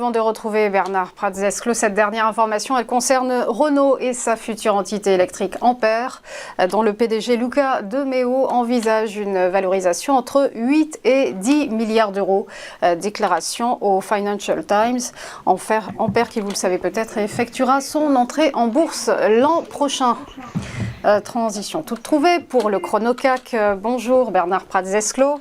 avant de retrouver Bernard Pratzesclo, cette dernière information, elle concerne Renault et sa future entité électrique Ampère, dont le PDG Luca De Meo envisage une valorisation entre 8 et 10 milliards d'euros. Déclaration au Financial Times. Ampère, qui vous le savez peut-être, effectuera son entrée en bourse l'an prochain. Transition toute trouvée pour le ChronoCAC. Bonjour Bernard Pratzesclo.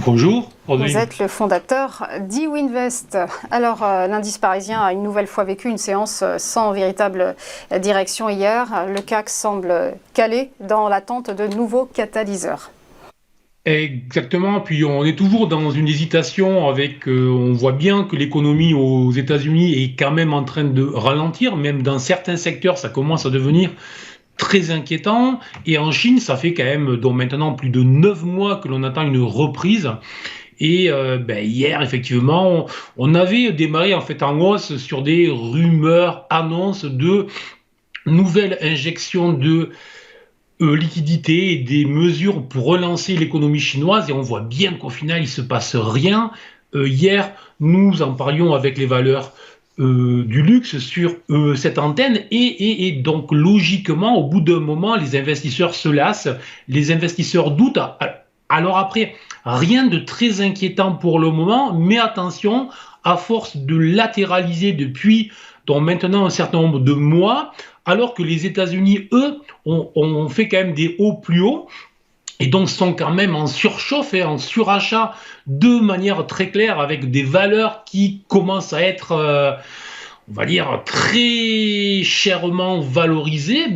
Bonjour. Vous êtes le fondateur d'Ewinvest. Alors, l'indice parisien a une nouvelle fois vécu une séance sans véritable direction hier. Le CAC semble calé dans l'attente de nouveaux catalyseurs. Exactement. Puis on est toujours dans une hésitation avec. On voit bien que l'économie aux États-Unis est quand même en train de ralentir. Même dans certains secteurs, ça commence à devenir très inquiétant. Et en Chine, ça fait quand même donc maintenant plus de 9 mois que l'on attend une reprise. Et hier, effectivement, on avait démarré en fait en hausse sur des rumeurs, annonces de nouvelles injections de liquidités et des mesures pour relancer l'économie chinoise. Et on voit bien qu'au final, il se passe rien. Hier, nous en parlions avec les valeurs du luxe sur cette antenne et donc logiquement au bout d'un moment les investisseurs se lassent, les investisseurs doutent. Alors après, rien de très inquiétant pour le moment, mais attention, à force de latéraliser depuis donc maintenant un certain nombre de mois, alors que les États-Unis, eux, ont fait quand même des hauts plus hauts, et donc sont quand même en surchauffe et en surachat de manière très claire avec des valeurs qui commencent à être, on va dire, très chèrement valorisées.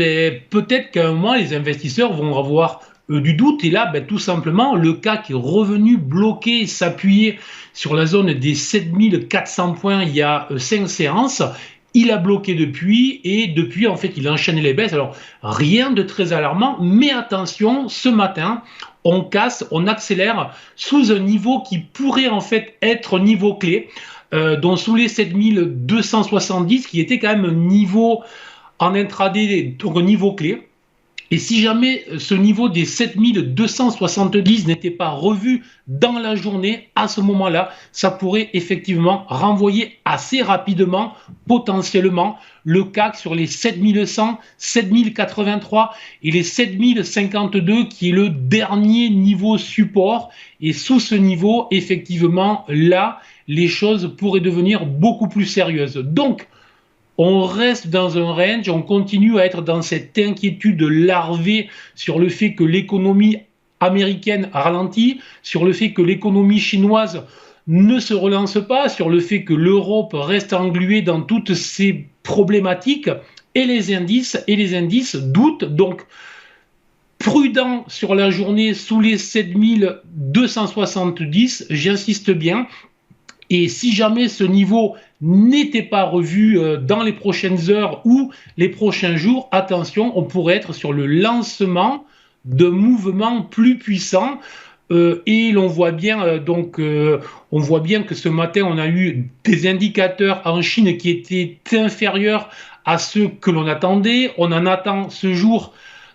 Peut-être qu'à un moment, les investisseurs vont avoir du doute. Et là, tout simplement, le CAC est revenu bloquer, s'appuyer sur la zone des 7400 points il y a 5 séances. Il a bloqué depuis et depuis, en fait, il a enchaîné les baisses. Alors, rien de très alarmant, mais attention, ce matin, on casse, on accélère sous un niveau qui pourrait en fait être niveau clé, donc sous les 7270, qui était quand même un niveau en intraday, donc un niveau clé. Et si jamais ce niveau des 7270 n'était pas revu dans la journée, à ce moment-là, ça pourrait effectivement renvoyer assez rapidement, potentiellement, le CAC sur les 7100, 7083 et les 7052 qui est le dernier niveau support. Et sous ce niveau, effectivement, là, les choses pourraient devenir beaucoup plus sérieuses. Donc, on reste dans un range, on continue à être dans cette inquiétude larvée sur le fait que l'économie américaine ralentit, sur le fait que l'économie chinoise ne se relance pas, sur le fait que l'Europe reste engluée dans toutes ces problématiques, et les indices doutent. Donc, prudent sur la journée sous les 7270, j'insiste bien. Et si jamais ce niveau n'était pas revu dans les prochaines heures ou les prochains jours, attention, on pourrait être sur le lancement de mouvements plus puissants. Et l'on voit bien, on voit bien que ce matin, on a eu des indicateurs en Chine qui étaient inférieurs à ceux que l'on attendait. On en attend ce jour,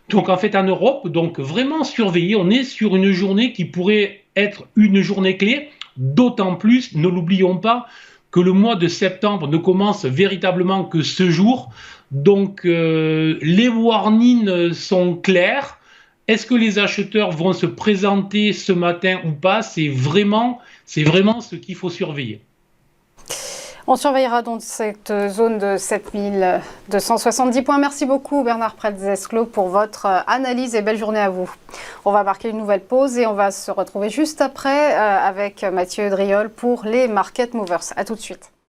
donc en fait en Europe. Donc vraiment surveiller, on est sur une journée qui pourrait être une journée clé. D'autant plus, ne l'oublions pas, que le mois de septembre ne commence véritablement que ce jour. Donc, les warnings sont clairs. Est-ce que les acheteurs vont se présenter ce matin ou pas? C'est vraiment ce qu'il faut surveiller. On surveillera donc cette zone de 7270 points. Merci beaucoup Bernard Pratzesclo pour votre analyse et belle journée à vous. On va marquer une nouvelle pause et on va se retrouver juste après avec Mathieu Driol pour les Market Movers. À tout de suite.